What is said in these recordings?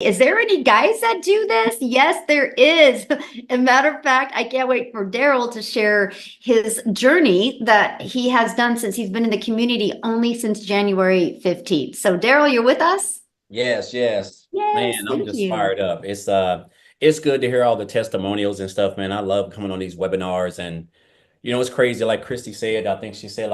Is there any guys that do this? Yes, there is. A matter of fact, I can't wait for Daryl to share his journey that he has done since he's been in the community only since January 15th. So, Daryl, you're with us? Yes, yes. Man, Yes, I'm thank just you. fired up. It's good to hear all the testimonials and stuff, man. I love coming on these webinars and it's crazy like Christy said, I think she said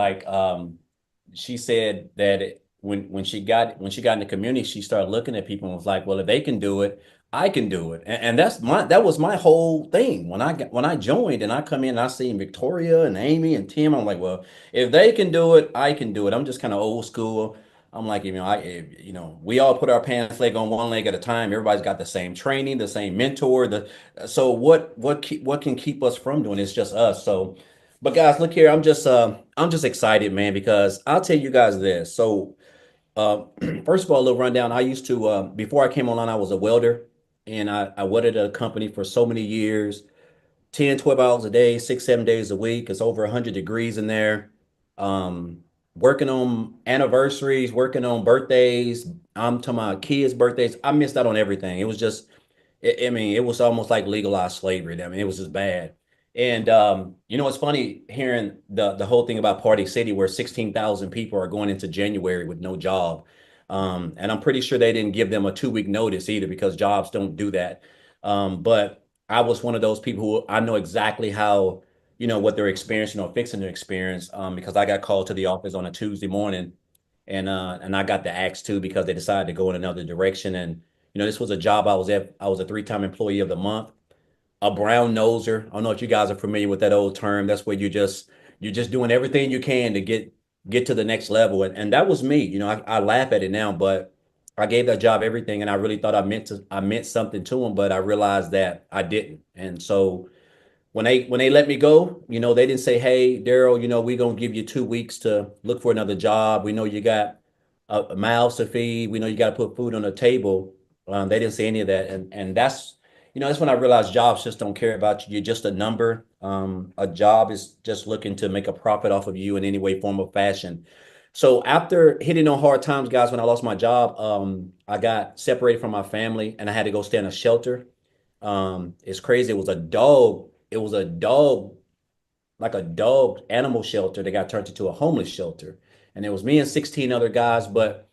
she said that when she got in the community, she started looking at people and was like, "Well, if they can do it, I can do it." And that was my whole thing when I joined and I come in and I see Victoria and Amy and Tim. I'm like, "Well, if they can do it, I can do it." I'm just kind of old school. I'm like, we all put our pants leg on one leg at a time. Everybody's got the same training, the same mentor. So what can keep us from doing it? It's just us. So, but guys, look here. I'm just excited, man, because I'll tell you guys this. So, uh, first of all, a little rundown. I used to before I came online, I was a welder, and I welded at a company for so many years. 10, 12 hours a day, 6, 7 days a week. It's over 100 degrees in there. Um, Working on anniversaries, working on birthdays. I'm talking about kids' birthdays. I missed out on everything. It was just, I mean, it was almost like legalized slavery. I mean, it was just bad. And it's funny hearing the whole thing about Party City, where 16,000 people are going into January with no job. And I'm pretty sure they didn't give them a 2 week notice either, because jobs don't do that. But I was one of those people who I know exactly how, what they're experiencing or fixing to experience, because I got called to the office on a Tuesday morning, and I got the axe too because they decided to go in another direction. And this was a job I was at. I was a three-time employee of the month, a brown noser. I don't know if you guys are familiar with that old term. That's where you're just doing everything you can to get to the next level. And that was me. I laugh at it now, but I gave that job everything, and I really thought I meant something to them, but I realized that I didn't. And so when they let me go, they didn't say, "Hey, Daryl, we're gonna give you 2 weeks to look for another job. We know you got a mouths to feed. We know you got to put food on the table." They didn't say any of that, and that's when I realized jobs just don't care about you. You're just a number. A job is just looking to make a profit off of you in any way, form, or fashion. So after hitting on hard times, guys, when I lost my job, I got separated from my family and I had to go stay in a shelter. It's crazy. It was a dog. It was a dog, like a dog animal shelter that got turned into a homeless shelter. And it was me and 16 other guys. But,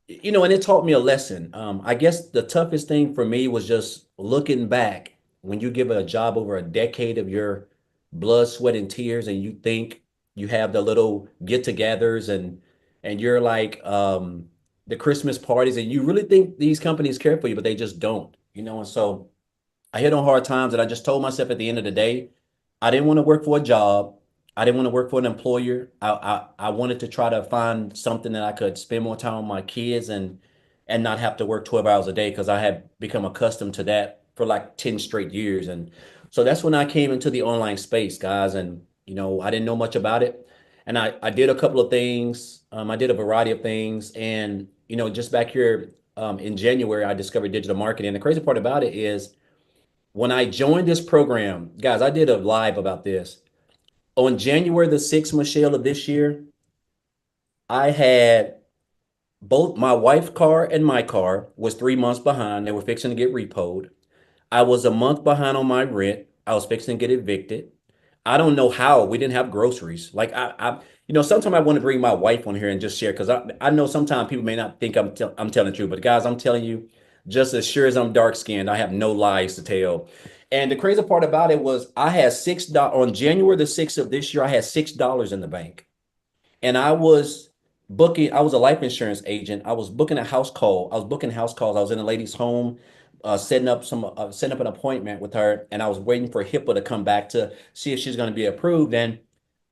and it taught me a lesson. I guess the toughest thing for me was just looking back when you give a job over a decade of your blood, sweat, and tears, and you think you have the little get-togethers and you're like the Christmas parties, and you really think these companies care for you, but they just don't, and so I hit on hard times, and I just told myself at the end of the day, I didn't want to work for a job. I didn't want to work for an employer. I wanted to try to find something that I could spend more time with my kids and not have to work 12 hours a day, because I had become accustomed to that for like 10 straight years. And so that's when I came into the online space, guys. And, I didn't know much about it. And I did a couple of things. I did a variety of things. And, just back here in January, I discovered digital marketing. And the crazy part about it is, when I joined this program, guys, I did a live about this. On January the 6th, Michelle, of this year, I had both my wife's car and my car was 3 months behind. They were fixing to get repoed. I was a month behind on my rent. I was fixing to get evicted. I don't know how we didn't have groceries. Like sometimes I want to bring my wife on here and just share, because I know sometimes people may not think I'm telling the truth, but guys, I'm telling you, just as sure as I'm dark skinned, I have no lies to tell. And the crazy part about it was, I had $6 on January the 6th of this year. I had $6 in the bank, and I was a life insurance agent. I was booking a house call. I was booking house calls. I was in a lady's home, setting up an appointment with her, and I was waiting for HIPAA to come back to see if she's going to be approved. And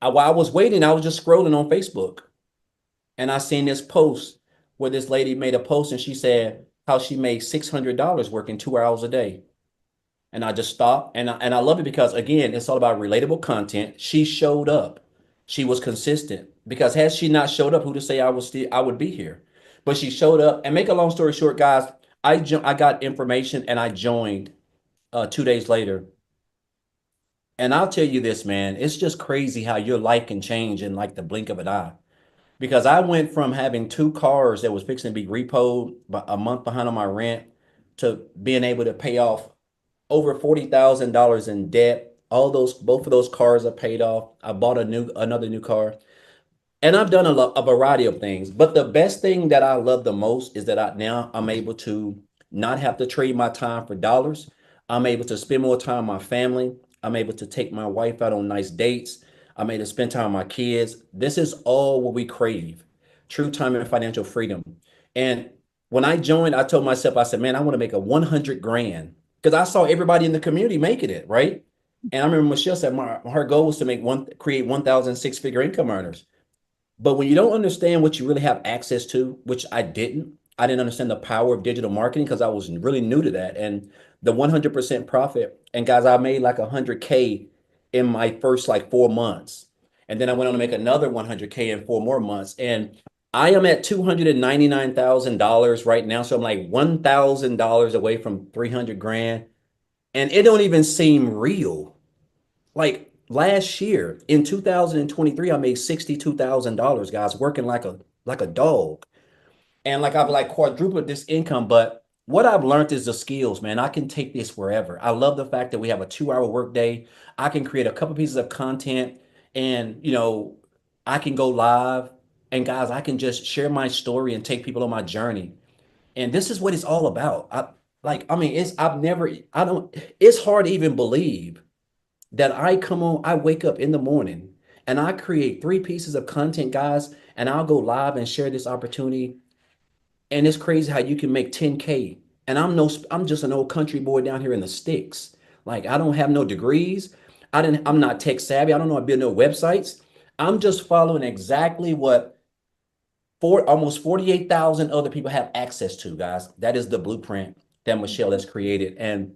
while I was waiting, I was just scrolling on Facebook, and I seen this post where this lady made a post, and she said how she made $600 working 2 hours a day. And I just stopped, and I love it because, again, it's all about relatable content. She showed up. She was consistent, because had she not showed up, who to say I would be here? But she showed up. And make a long story short, guys, I got information and I joined 2 days later. And I'll tell you this, man, it's just crazy how your life can change in like the blink of an eye. Because I went from having two cars that was fixing to be repoed, a month behind on my rent, to being able to pay off over $40,000 in debt. All those, both of those cars are paid off. I bought another new car. And I've done a variety of things, but the best thing that I love the most is that I'm able to not have to trade my time for dollars. I'm able to spend more time with my family. I'm able to take my wife out on nice dates. I'm able to spend time with my kids. This is all what we crave: true time and financial freedom. And when I joined, I told myself, I said, man, I want to make a 100 grand because I saw everybody in the community making it, right? And I remember Michelle said her goal was to create 1,000 six-figure income earners. But when you don't understand what you really have access to, which I didn't understand the power of digital marketing because I was really new to that. And the 100% profit. And guys, I made like 100K in my first like 4 months. And then I went on to make another 100K in 4 more months. And I am at $299,000 right now. So I'm like $1,000 away from 300 grand. And it don't even seem real. Like last year in 2023, I made $62,000, guys, working like a dog. And like I've like quadrupled this income. But what I've learned is the skills, man. I can take this wherever. I love the fact that we have a 2 hour workday. I can create a couple pieces of content and I can go live. And guys, I can just share my story and take people on my journey. And this is what it's all about. I mean, I don't, it's hard to even believe that I wake up in the morning and I create 3 pieces of content, guys, and I'll go live and share this opportunity. And it's crazy how you can make 10K. And I'm just an old country boy down here in the sticks. Like I don't have no degrees. I'm not tech savvy. I don't know how to build no websites. I'm just following exactly what almost 48,000 other people have access to, guys. That is the blueprint that Michelle has created. And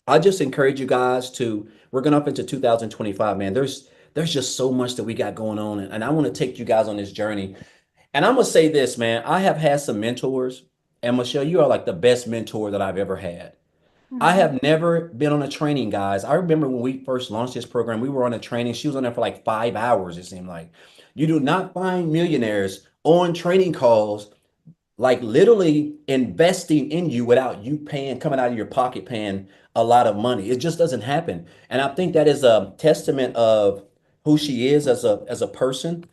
I just encourage you guys to, we're going up into 2025, man. There's just so much that we got going on. And I want to take you guys on this journey. And I'm gonna say this, man. I have had some mentors, and Michelle, you are like the best mentor that I've ever had. I Mhm. have never been on a training, guys. I remember when we first launched this program, we were on a training. She was on there for like 5 hours, it seemed like. You do not find millionaires on training calls like literally investing in you without you paying, coming out of your pocket paying a lot of money. It just doesn't happen. And I think that is a testament of who she is as a person.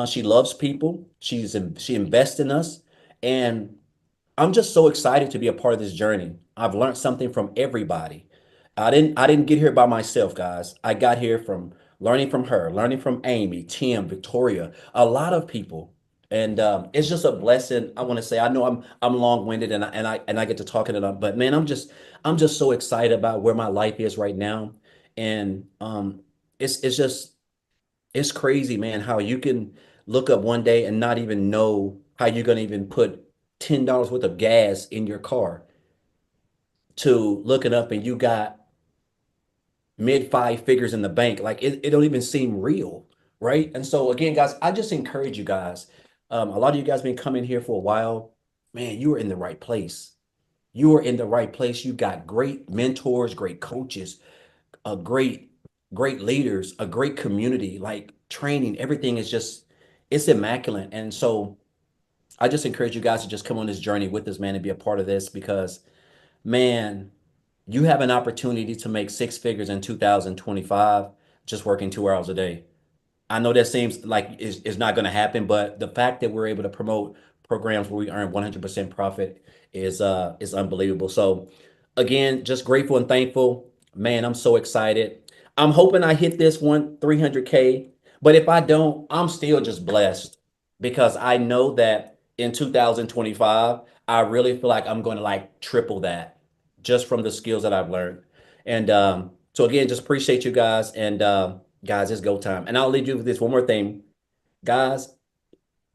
She loves people. She invests in us, and I'm just so excited to be a part of this journey. I've learned something from everybody. I didn't get here by myself, guys. I got here from learning from her, learning from Amy, Tim, Victoria, a lot of people. And it's just a blessing. I want to say I know I'm long-winded and I get to talking it up, but man, I'm just so excited about where my life is right now. And it's just it's crazy, man, how you can look up one day and not even know how you're gonna even put $10 worth of gas in your car to looking up and you got mid 5 figures in the bank. Like it don't even seem real, right? And so again, guys, I just encourage you guys. A lot of you guys been coming here for a while. Man, you are in the right place. You are in the right place. You got great mentors, great coaches, a great leaders, a great community, like training. Everything is just it's immaculate. And so I just encourage you guys to just come on this journey with us, man, and be a part of this because, man, you have an opportunity to make 6 figures in 2025 just working 2 hours a day. I know that seems like is not going to happen, but the fact that we're able to promote programs where we earn 100% profit is unbelievable. So again, just grateful and thankful. Man, I'm so excited. I'm hoping I hit this one 300K, but if I don't, I'm still just blessed because I know that in 2025, I really feel like I'm going to like triple that just from the skills that I've learned. And so again, just appreciate you guys and guys, it's go time. And I'll leave you with this one more thing. Guys,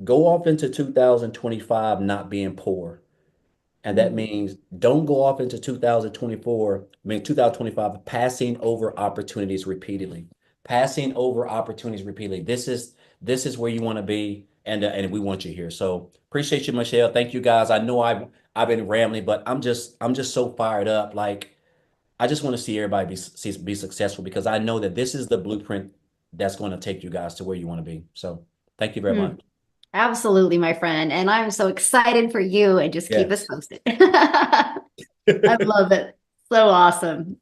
go off into 2025 not being poor. And that Mhm. means don't go off into 2024, I mean 2025, passing over opportunities repeatedly. Passing over opportunities repeatedly. This is where you want to be, and we want you here. So appreciate you, Michelle. Thank you guys. I know I've been rambling, but I'm just so fired up. Like I just want to see everybody be successful because I know that this is the blueprint that's going to take you guys to where you want to be. So thank you very Mm, much. absolutely, my friend. And I'm so excited for you and just keep us Yes. posted. I love it. So awesome.